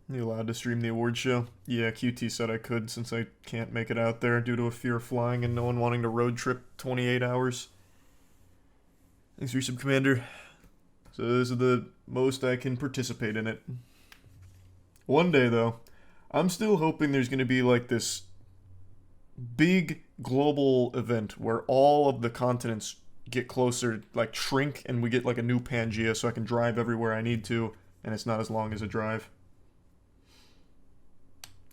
You allowed to stream the award show? Yeah, QT said I could since I can't make it out there due to a fear of flying and no one wanting to road trip 28 hours. Thanks, Resub Commander. So this is the most I can participate in it. One day, though, I'm still hoping there's going to be like this big global event where all of the continents get closer, like shrink, and we get like a new Pangea so I can drive everywhere I need to, and it's not as long as a drive.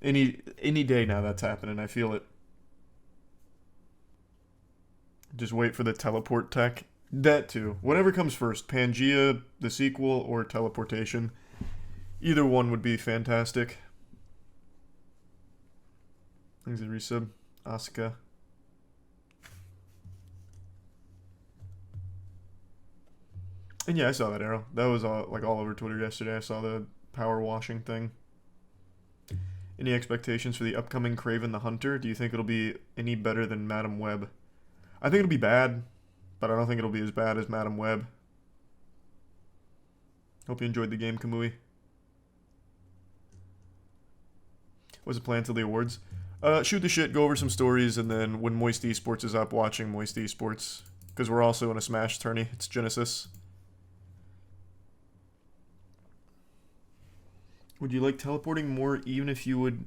Any day now that's happening, I feel it. Just wait for the teleport tech. That too. Whatever comes first, Pangea, the sequel, or teleportation. Either one would be fantastic. Thanks, resub. Asuka. And yeah, I saw that arrow. That was like all over Twitter yesterday. I saw the power washing thing. Any expectations for the upcoming Kraven the Hunter? Do you think it'll be any better than Madam Web? I think it'll be bad, but I don't think it'll be as bad as Madam Web. Hope you enjoyed the game, Kamui. What's the plan till the awards? Shoot the shit, go over some stories, and then when Moist Esports is up, watching Moist Esports. Because we're also in a Smash tourney. It's Genesis. Would you like teleporting more even if you would...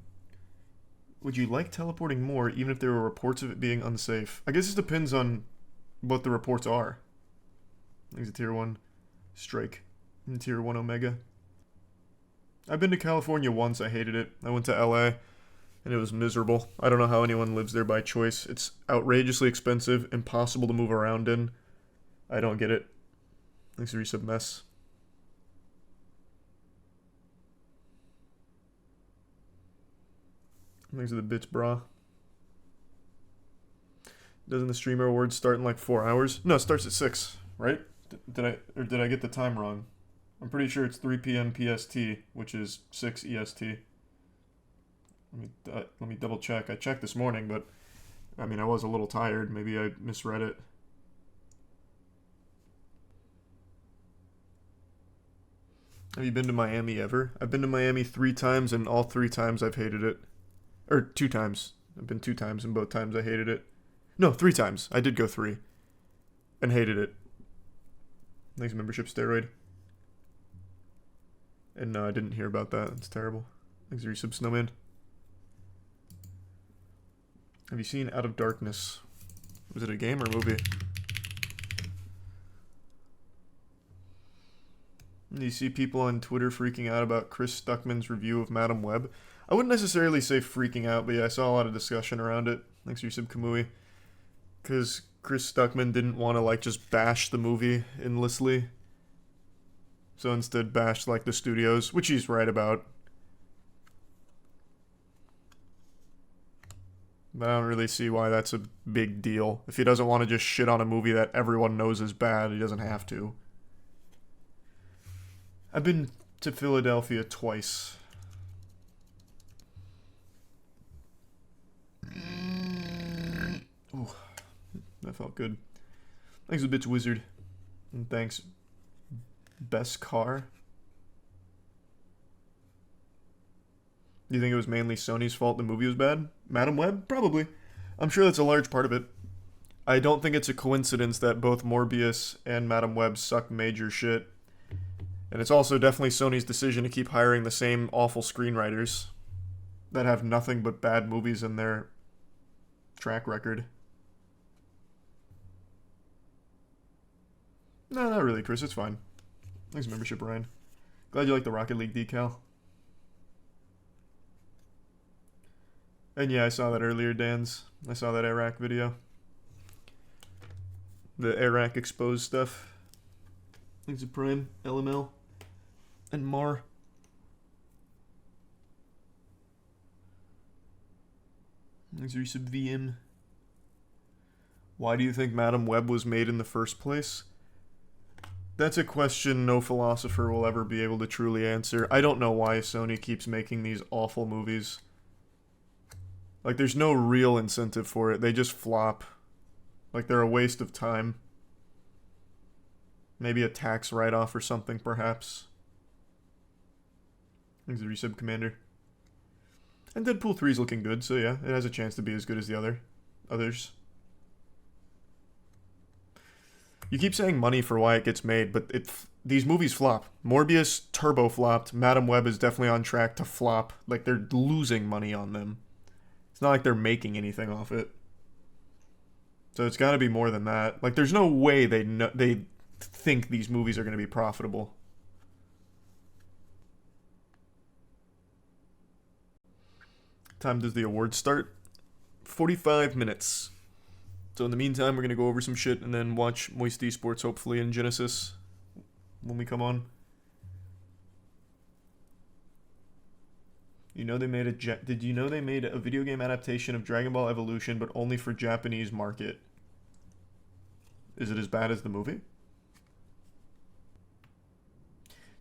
Would you like teleporting more even if there were reports of it being unsafe? I guess it depends on what the reports are. I think it's a tier 1 strike and tier 1 omega. I've been to California once. I hated it. I went to LA and it was miserable. I don't know how anyone lives there by choice. It's outrageously expensive, impossible to move around in. I don't get it. Thanks for resub mess. Thanks for the bits, brah. Doesn't the streamer awards start in like 4 hours? No, it starts at 6, right? Did I get the time wrong? I'm pretty sure it's 3 p.m. PST, which is 6 EST. Let me double check. I checked this morning, but I mean I was a little tired. Maybe I misread it. Have you been to Miami ever? I've been to Miami 3 times, and all 3 times I've hated it. Or 2 times. I've been 2 times, and both times I hated it. No, 3 times. I did go 3. And hated it. Thanks, membership steroid. And no, I didn't hear about that. It's terrible. Thanks, resub snowman. Have you seen Out of Darkness? Was it a game or a movie? Do you see people on Twitter freaking out about Chris Stuckman's review of Madam Web? I wouldn't necessarily say freaking out, but yeah, I saw a lot of discussion around it. Thanks for your sub, Kamui. Because Chris Stuckman didn't want to, like, just bash the movie endlessly. So instead bashed, like, the studios, which he's right about. But I don't really see why that's a big deal. If he doesn't want to just shit on a movie that everyone knows is bad, he doesn't have to. I've been to Philadelphia twice. Ooh, that felt good. Thanks, Bitch Wizard. And thanks, Best Car. Do you think it was mainly Sony's fault the movie was bad? Madam Web? Probably. I'm sure that's a large part of it. I don't think it's a coincidence that both Morbius and Madam Web suck major shit. And it's also definitely Sony's decision to keep hiring the same awful screenwriters that have nothing but bad movies in their track record. No, not really, Chris. It's fine. Thanks, membership, Ryan. Glad you like the Rocket League decal. And yeah, I saw that earlier, Dan's. I saw that Iraq video. The Iraq exposed stuff. Thanks to Prime, LML, and Mar. Thanks to sub VM. Why do you think Madam Web was made in the first place? That's a question no philosopher will ever be able to truly answer. I don't know why Sony keeps making these awful movies. Like, there's no real incentive for it. They just flop. Like, they're a waste of time. Maybe a tax write-off or something, perhaps. Thanks to the resub, Commander. And Deadpool 3 is looking good, so yeah, it has a chance to be as good as the others. You keep saying money for why it gets made, but these movies flop. Morbius turbo flopped. Madam Web is definitely on track to flop. Like, they're losing money on them. It's not like they're making anything off it. So it's got to be more than that. Like, there's no way they think these movies are going to be profitable. Time does the awards start? 45 minutes. So in the meantime, we're going to go over some shit and then watch Moist Esports, hopefully, in Genesis when we come on. You know they made did you know they made a video game adaptation of Dragon Ball Evolution, but only for Japanese market? Is it as bad as the movie?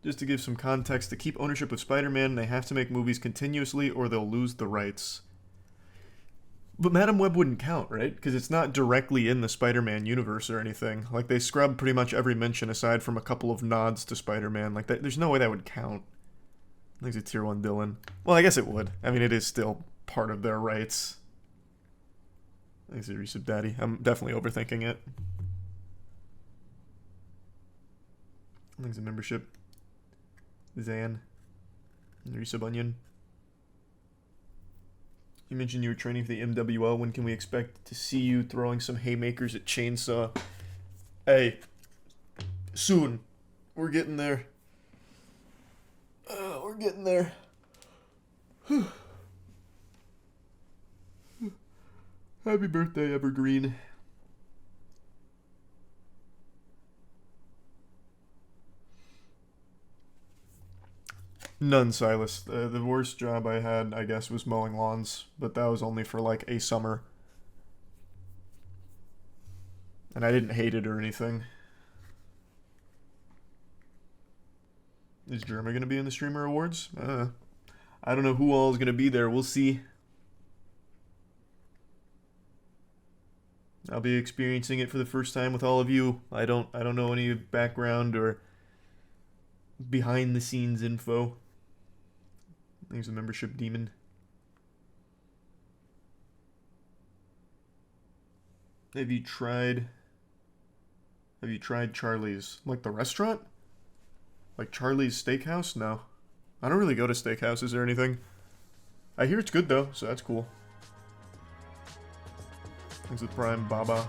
Just to give some context, to keep ownership of Spider-Man, they have to make movies continuously or they'll lose the rights. But Madam Web wouldn't count, right? Because it's not directly in the Spider-Man universe or anything. Like, they scrubbed pretty much every mention aside from a couple of nods to Spider-Man. Like, there's no way that would count. I think it's a tier 1 Dylan. Well, I guess it would. I mean, it is still part of their rights. I think it's a resub daddy. I'm definitely overthinking it. I think it's a membership. Zan. And resub onion. You mentioned you were training for the MWL. When can we expect to see you throwing some haymakers at Chainsaw? Hey, soon. We're getting there. We're getting there. Happy birthday, Evergreen. None, Silas. The worst job I had, I guess, was mowing lawns, but that was only for like a summer. And I didn't hate it or anything. Is Jeremy going to be in the Streamer Awards? I don't know who all is going to be there. We'll see. I'll be experiencing it for the first time with all of you. I don't know any background or behind the scenes info. There's a membership demon. Have you tried Charlie's? Like the restaurant? Like Charlie's Steakhouse? No. I don't really go to steakhouses or anything. I hear it's good though, so that's cool. Thanks with Prime, Baba.